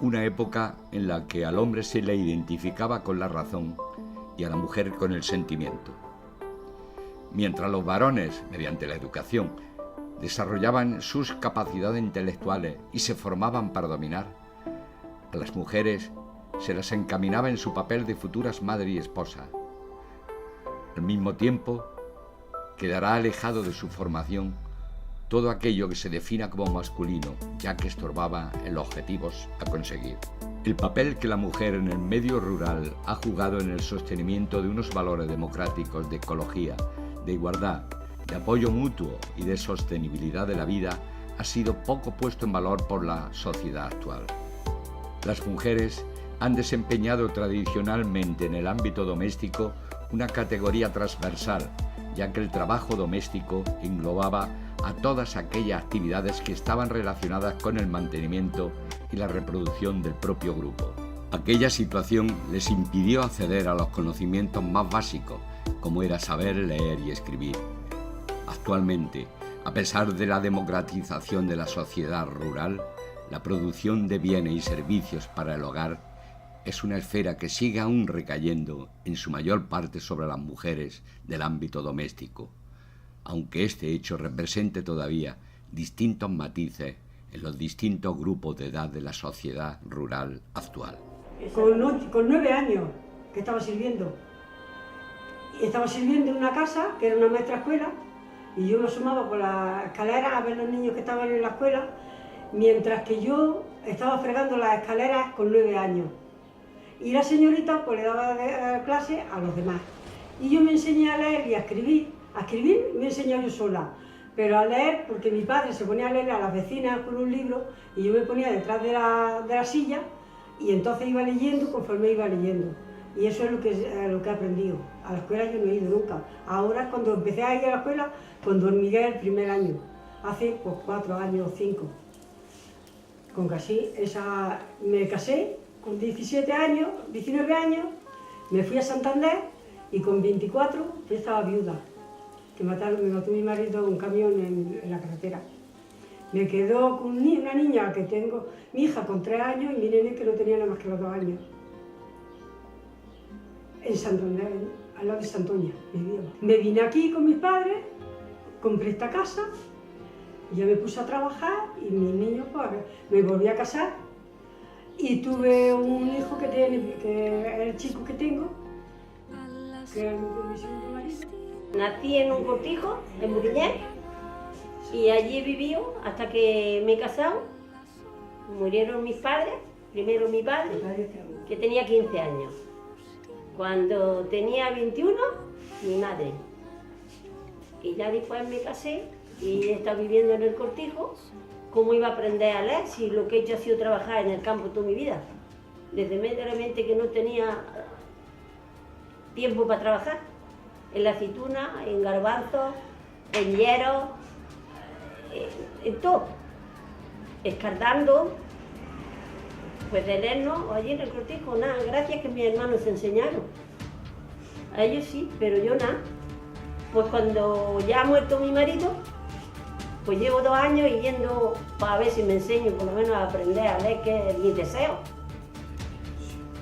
una época en la que al hombre se le identificaba con la razón y a la mujer con el sentimiento. Mientras los varones, mediante la educación, desarrollaban sus capacidades intelectuales y se formaban para dominar, a las mujeres se las encaminaba en su papel de futuras madre y esposa. Al mismo tiempo, quedará alejado de su formación todo aquello que se defina como masculino, ya que estorbaba en los objetivos a conseguir. El papel que la mujer en el medio rural ha jugado en el sostenimiento de unos valores democráticos de ecología, de igualdad, de apoyo mutuo y de sostenibilidad de la vida ha sido poco puesto en valor por la sociedad actual. Las mujeres han desempeñado tradicionalmente en el ámbito doméstico una categoría transversal, ya que el trabajo doméstico englobaba a todas aquellas actividades que estaban relacionadas con el mantenimiento y la reproducción del propio grupo. Aquella situación les impidió acceder a los conocimientos más básicos, como era saber leer y escribir. Actualmente, a pesar de la democratización de la sociedad rural, la producción de bienes y servicios para el hogar es una esfera que sigue aún recayendo en su mayor parte sobre las mujeres del ámbito doméstico, aunque este hecho represente todavía distintos matices en los distintos grupos de edad de la sociedad rural actual. Con 9 años que estaba sirviendo. Estaba sirviendo en una casa que era una maestra escuela y yo me asomaba por la escalera a ver los niños que estaban en la escuela, mientras que yo estaba fregando las escaleras con 9 años. Y la señorita pues le daba clase a los demás. Y yo me enseñé a leer y a escribir. A escribir me he enseñado yo sola, pero a leer, porque mi padre se ponía a leer a las vecinas con un libro y yo me ponía detrás de la silla y entonces iba leyendo conforme iba leyendo. Y eso es lo que he aprendido. A la escuela yo no he ido nunca. Ahora, cuando empecé a ir a la escuela, cuando hormigué el primer año, hace pues 4 años o 5. Con casi me casé con 19 años, me fui a Santander y con 24 ya estaba viuda. Me mató mi marido en un camión en la carretera. Me quedó con una niña que tengo, mi hija con 3 años y mi nene que no tenía nada más que los 2 años. En Santander, al lado de Santoña, vivía. Me vine aquí con mis padres, compré esta casa, y ya me puse a trabajar y mis niños, pues, me volví a casar y tuve un hijo que es el chico que tengo, que es mi segundo marido. Nací en un cortijo, en Buriñé, y allí he vivido hasta que me he casado. Murieron mis padres, primero mi padre, que tenía 15 años. Cuando tenía 21, mi madre. Y ya después me casé y he estado viviendo en el cortijo. ¿Cómo iba a aprender a leer si lo que he hecho ha sido trabajar en el campo toda mi vida? Desde medianamente que no tenía tiempo para trabajar. En la aceituna, en garbanzos, en hierro, en todo. Escardando, pues de leer no, allí en el cortijo nada, gracias que mis hermanos se enseñaron. A ellos sí, pero yo nada. Pues cuando ya ha muerto mi marido, pues llevo 2 años yendo para ver si me enseño, por lo menos a aprender a leer, que es mi deseo.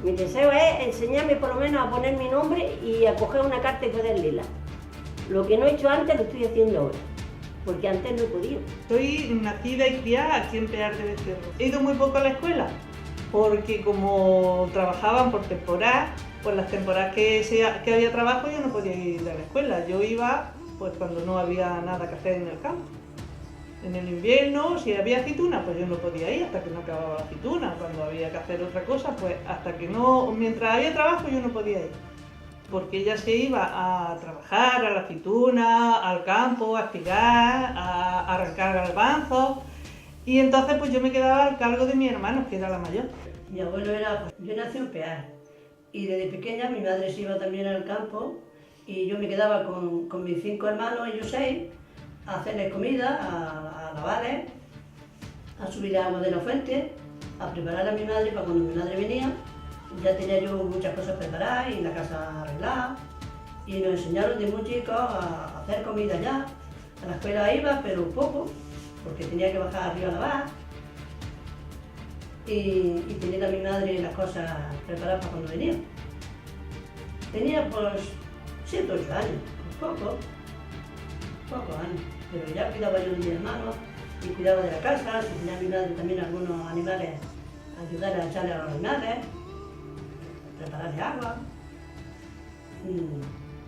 Mi deseo es enseñarme por lo menos a poner mi nombre y a coger una carta y poder leerla. Lo que no he hecho antes lo estoy haciendo ahora, porque antes no he podido. Soy nacida y criada aquí en Pear de Becerro. He ido muy poco a la escuela, porque como trabajaban por temporada, pues las temporadas que había trabajo yo no podía ir a la escuela. Yo iba pues cuando no había nada que hacer en el campo. En el invierno, si había aceituna, pues yo no podía ir hasta que no acababa la aceituna. Cuando había que hacer otra cosa, pues hasta que no, mientras había trabajo yo no podía ir. Porque ella se iba a trabajar a la aceituna, al campo, a espigar, a arrancar garbanzos. Y entonces pues yo me quedaba al cargo de mi hermano, que era la mayor. Mi abuelo yo nací en Pear y desde pequeña mi madre se iba también al campo y yo me quedaba con mis 5 hermanos, ellos 6, a hacerles comida, a lavarles, a subir agua de la fuente, a preparar a mi madre para cuando mi madre venía. Ya tenía yo muchas cosas preparadas y la casa arreglada y nos enseñaron de muy chicos a hacer comida ya. A la escuela iba, pero poco, porque tenía que bajar arriba a lavar. y tenía a mi madre las cosas preparadas para cuando venía. Tenía pues 7 o 8 años, pocos años, pero ya cuidaba yo de mi hermano y cuidaba de la casa, si tenía mi madre también algunos animales, ayudar a echarle a los animales, prepararle agua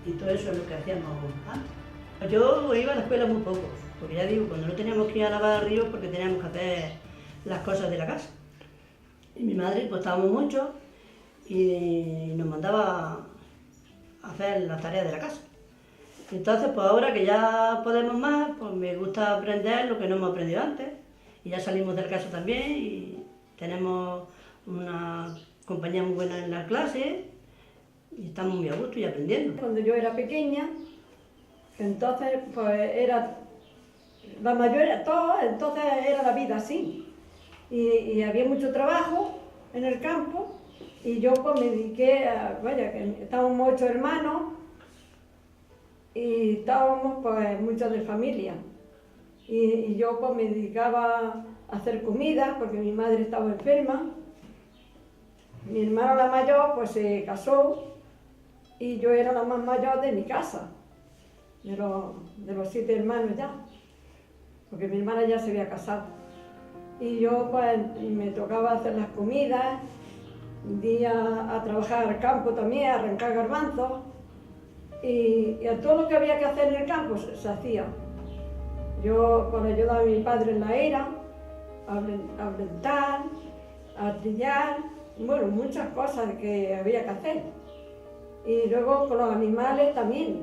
y todo eso es lo que hacíamos antes. Yo iba a la escuela muy poco, porque ya digo, cuando no teníamos que ir a lavar al río porque teníamos que hacer las cosas de la casa. Y mi madre pues estábamos mucho y nos mandaba a hacer las tareas de la casa. Entonces pues ahora que ya podemos más, pues me gusta aprender lo que no hemos aprendido antes. Y ya salimos del caso también y tenemos una compañía muy buena en la clase y estamos muy a gusto y aprendiendo. Cuando yo era pequeña, entonces pues era la mayoría, todo, entonces era la vida así. Y había mucho trabajo en el campo y yo pues me dediqué a, vaya, que estábamos 8 hermanos y estábamos pues muchos de familia. Y yo pues me dedicaba a hacer comida porque mi madre estaba enferma. Mi hermana la mayor pues se casó y yo era la más mayor de mi casa, de los 7 hermanos ya, porque mi hermana ya se había casado. Y yo pues me tocaba hacer las comidas, iba a trabajar al campo también, a arrancar garbanzos y a todo lo que había que hacer en el campo se hacía. Yo pues ayudaba a mi padre en la era, a plantar, a trillar, bueno, muchas cosas que había que hacer. Y luego con los animales también,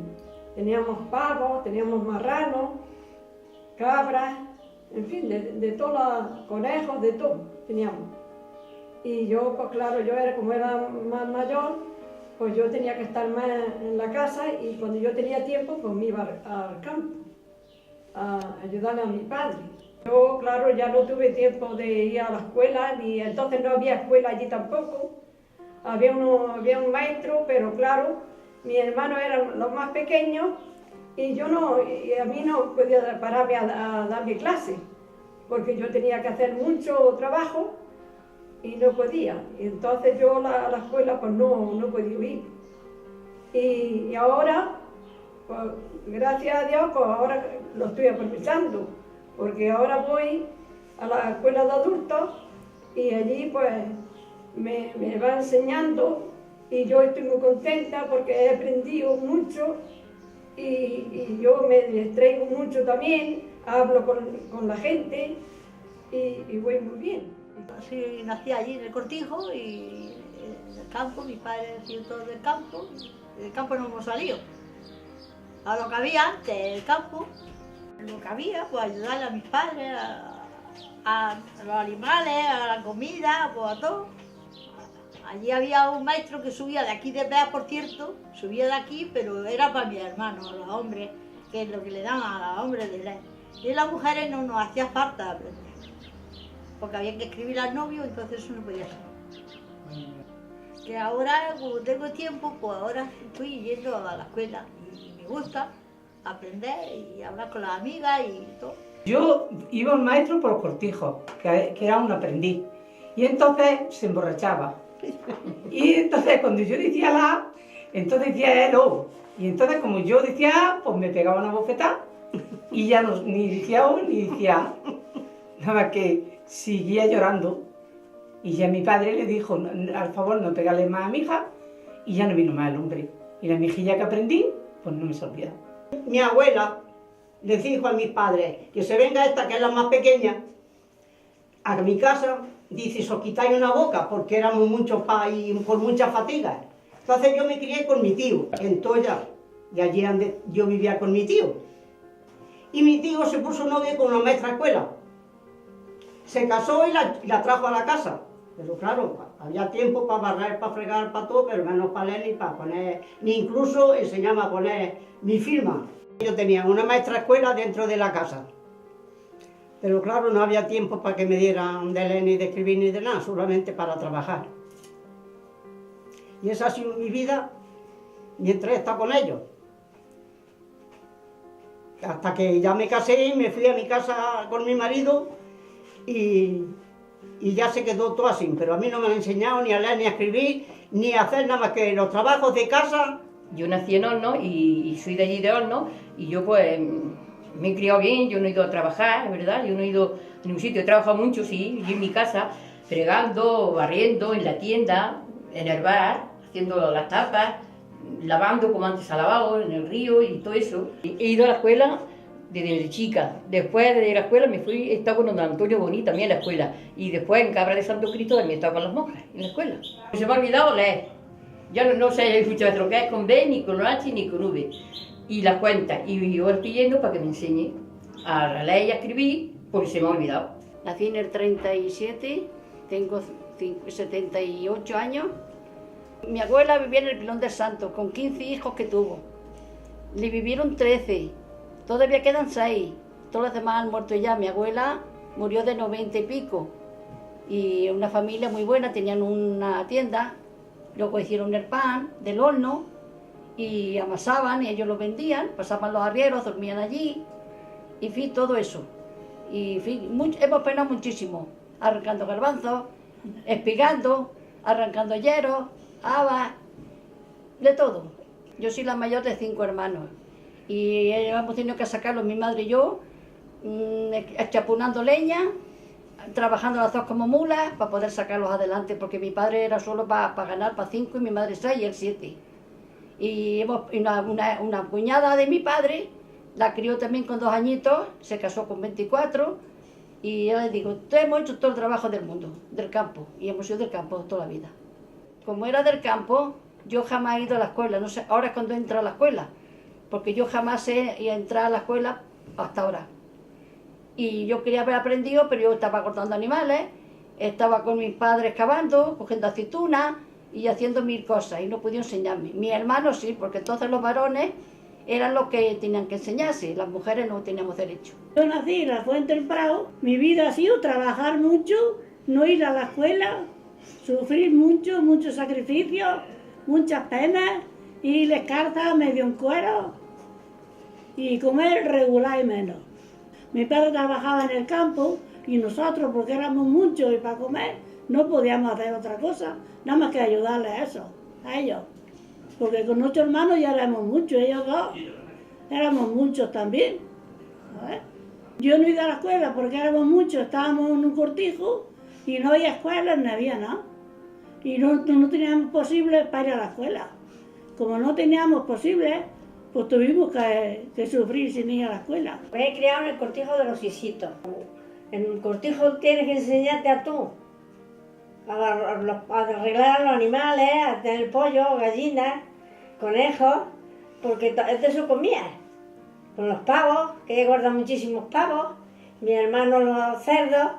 teníamos pavos, teníamos marranos, cabras, en fin, de todos los conejos, de todo teníamos. Y yo, pues claro, yo era como era más mayor, pues yo tenía que estar más en la casa y cuando yo tenía tiempo, pues me iba al campo a ayudarle a mi padre. Yo, claro, ya no tuve tiempo de ir a la escuela, ni entonces no había escuela allí tampoco. Había un maestro, pero claro, mis hermanos eran los más pequeños y a mí no podía pararme a darme clase, porque yo tenía que hacer mucho trabajo y no podía. Y entonces yo a la escuela pues no podía ir. Y ahora, pues, gracias a Dios, pues ahora lo estoy aprovechando, porque ahora voy a la escuela de adultos y allí pues me va enseñando y yo estoy muy contenta porque he aprendido mucho y yo me distraigo mucho también, hablo con la gente y voy muy bien. Sí, nací allí en el Cortijo y en el campo, mi padre ha sido todo del campo no hemos salido. A lo que había antes, el campo, lo que había, pues ayudarle a mis padres, a los animales, a la comida, pues a todo. Allí había un maestro que subía de aquí de Bea, por cierto, subía de aquí, pero era para mis hermanos, a los hombres, que es lo que le dan a los hombres de ley. Y a las mujeres no nos hacía falta aprender, porque había que escribir al novio, entonces eso no podía ser. Que ahora, como tengo tiempo, pues ahora estoy yendo a la escuela y me gusta aprender y hablar con las amigas y todo. Yo iba un maestro por los cortijos, que era un aprendiz, y entonces se emborrachaba. Y entonces cuando yo decía la, entonces decía él o. Y entonces como yo decía A, pues me pegaba una bofetada y ya no, ni decía O ni decía A. Nada más que seguía llorando. Y ya mi padre le dijo, al favor no pegarle más a mi hija, y ya no vino más el hombre. Y la mejilla que aprendí, pues no me se olvida. Mi abuela les dijo a mis padres que se venga esta, que es la más pequeña, a mi casa, dice, si os quitáis una boca, porque éramos muchos y con muchas fatigas. Entonces yo me crié con mi tío, en Toya, y allí donde yo vivía con mi tío. Y mi tío se puso novio con una maestra de escuela. Se casó y la trajo a la casa. Pero claro, había tiempo para barrer, para fregar, para todo, pero menos para leer ni para poner, ni incluso enseñaba a poner mi firma. Yo tenía una maestra de escuela dentro de la casa. Pero claro, no había tiempo para que me dieran de leer, ni de escribir, ni de nada, solamente para trabajar. Y esa ha sido mi vida mientras he estado con ellos. Hasta que ya me casé y me fui a mi casa con mi marido y y ya se quedó todo así, pero a mí no me han enseñado ni a leer ni a escribir, ni a hacer nada más que los trabajos de casa. Yo nací en Horno y soy de allí de Horno, y yo pues me he criado bien, yo no he ido a trabajar, ¿verdad? Yo no he ido a ningún sitio, he trabajado mucho, sí, yo en mi casa, fregando, barriendo, en la tienda, en el bar, haciendo las tapas, lavando como antes se ha lavado, en el río y todo eso. He ido a la escuela desde chica. Después de la escuela me fui, he estado con don Antonio Boní también en la escuela. Y después en Cabra de Santo Cristo también he estado con las monjas en la escuela. Se me ha olvidado leer. Ya no sé muchas veces lo que es con B, ni con H, ni con V. Y las cuentas. Y yo estoy yendo para que me enseñe a leer y a escribir, porque se me ha olvidado. Nací en el 37, tengo 78 años. Mi abuela vivía en el Pilón del Santo, con 15 hijos que tuvo. Le vivieron 13, todavía quedan 6. Todos los demás han muerto ya. Mi abuela murió de 90 y pico. Y una familia muy buena, tenían una tienda. Luego hicieron el pan del horno y amasaban y ellos lo vendían, pasaban los arrieros, dormían allí. Y en fin, todo eso. Y en fin, hemos penado muchísimo, arrancando garbanzos, espigando, arrancando hierros, habas, de todo. Yo soy la mayor de 5 hermanos y hemos tenido que sacarlo mi madre y yo, chapunando leña, trabajando las dos como mulas para poder sacarlos adelante, porque mi padre era solo para ganar para 5 y mi madre 6 y él 7. Y una cuñada de mi padre la crió también con 2 añitos, se casó con 24 y yo le digo, hemos hecho todo el trabajo del mundo, del campo, y hemos sido del campo toda la vida. Como era del campo, yo jamás he ido a la escuela, no sé, ahora es cuando entro a la escuela, porque yo jamás he entrado a la escuela hasta ahora. Y yo quería haber aprendido, pero yo estaba cortando animales, estaba con mis padres cavando, cogiendo aceitunas y haciendo 1000 cosas, y no podía enseñarme. Mis hermanos sí, porque entonces los varones eran los que tenían que enseñarse, las mujeres no teníamos derecho. Yo nací en la Fuente del Prado, mi vida ha sido trabajar mucho, no ir a la escuela, sufrir mucho, muchos sacrificios, muchas penas, ir descalza, medio en cuero y comer regular y menos. Mi padre trabajaba en el campo y nosotros, porque éramos muchos y para comer, no podíamos hacer otra cosa, nada más que ayudarles a ellos. Porque con 8 hermanos ya éramos muchos, ellos 2 éramos muchos también. Yo no iba a la escuela porque éramos muchos, estábamos en un cortijo y no había escuelas ni había nada. Y no teníamos posible para ir a la escuela. Como no teníamos posible, pues tuvimos que sufrir sin ir a la escuela. Me he criado en el cortijo de los Isitos. En el cortijo tienes que enseñarte a tú, a arreglar a los animales, a tener pollo, gallinas, conejos, porque de eso comías. Con los pavos, que ella guarda muchísimos pavos, mi hermano los cerdos,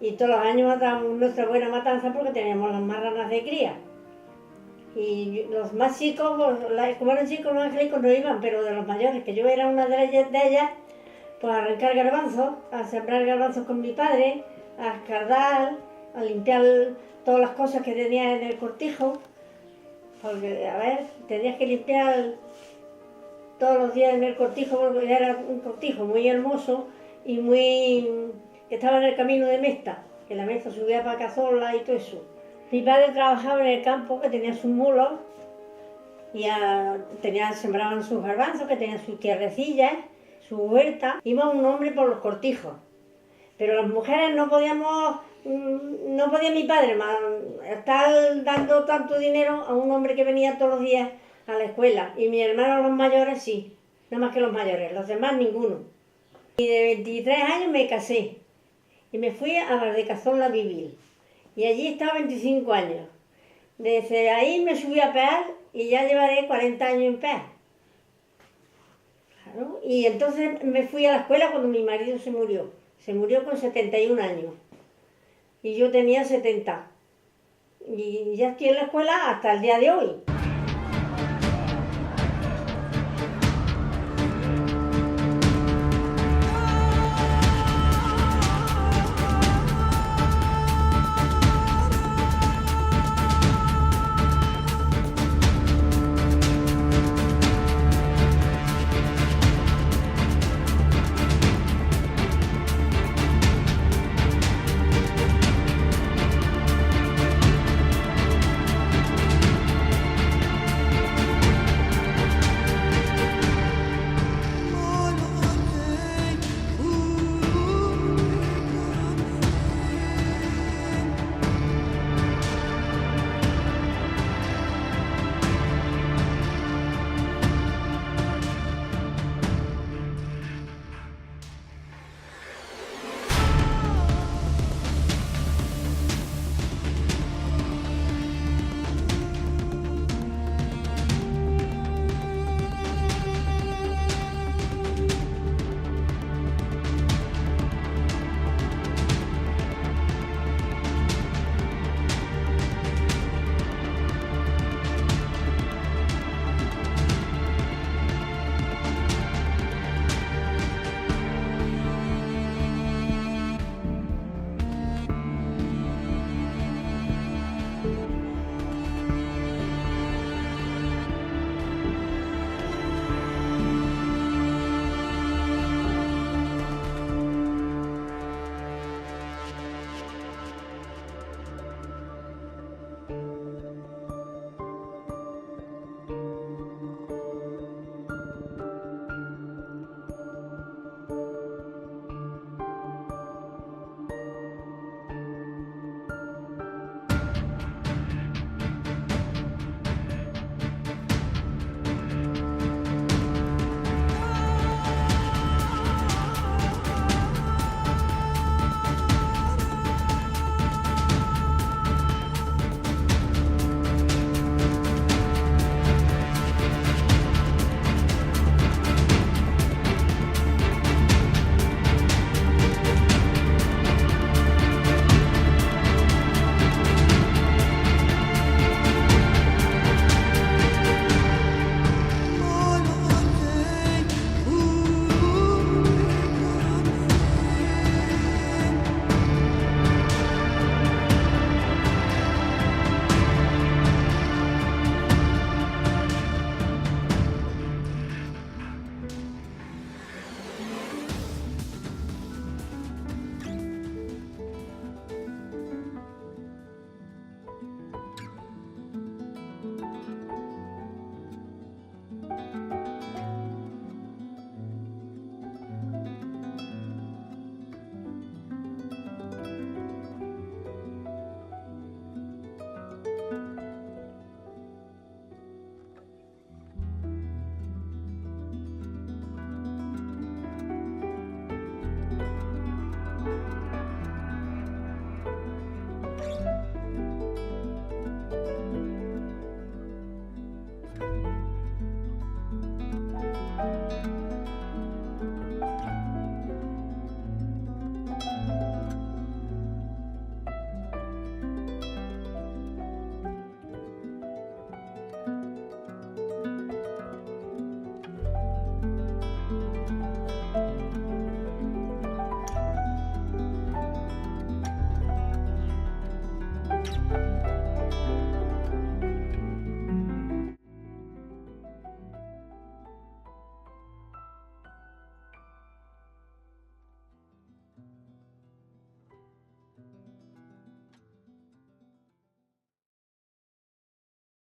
y todos los años matábamos nuestra buena matanza porque teníamos las marranas de cría. Y los más chicos, como eran chicos, los angelicos no iban, pero de los mayores, que yo era una de ellas, pues a arrancar garbanzos, a sembrar garbanzos con mi padre, a escardar, a limpiar todas las cosas que tenía en el cortijo, porque, a ver, tenías que limpiar todos los días en el cortijo, porque era un cortijo muy hermoso y que estaba en el camino de Mesta, que la Mesta subía para Cazorla y todo eso. Mi padre trabajaba en el campo, que tenía sus mulos, y sembraban sus garbanzos, que tenían sus tierrecillas, su huerta. Iba un hombre por los cortijos, pero las mujeres no podía mi padre estar dando tanto dinero a un hombre que venía todos los días a la escuela. Y mis hermanos los mayores sí, nada más que los mayores, los demás ninguno. Y de 23 años me casé y me fui a Valdecazorla a vivir. Y allí estaba 25 años. Desde ahí me subí a pear y ya llevaré 40 años en pear. Claro. Y entonces me fui a la escuela cuando mi marido se murió. Se murió con 71 años. Y yo tenía 70. Y ya estoy en la escuela hasta el día de hoy.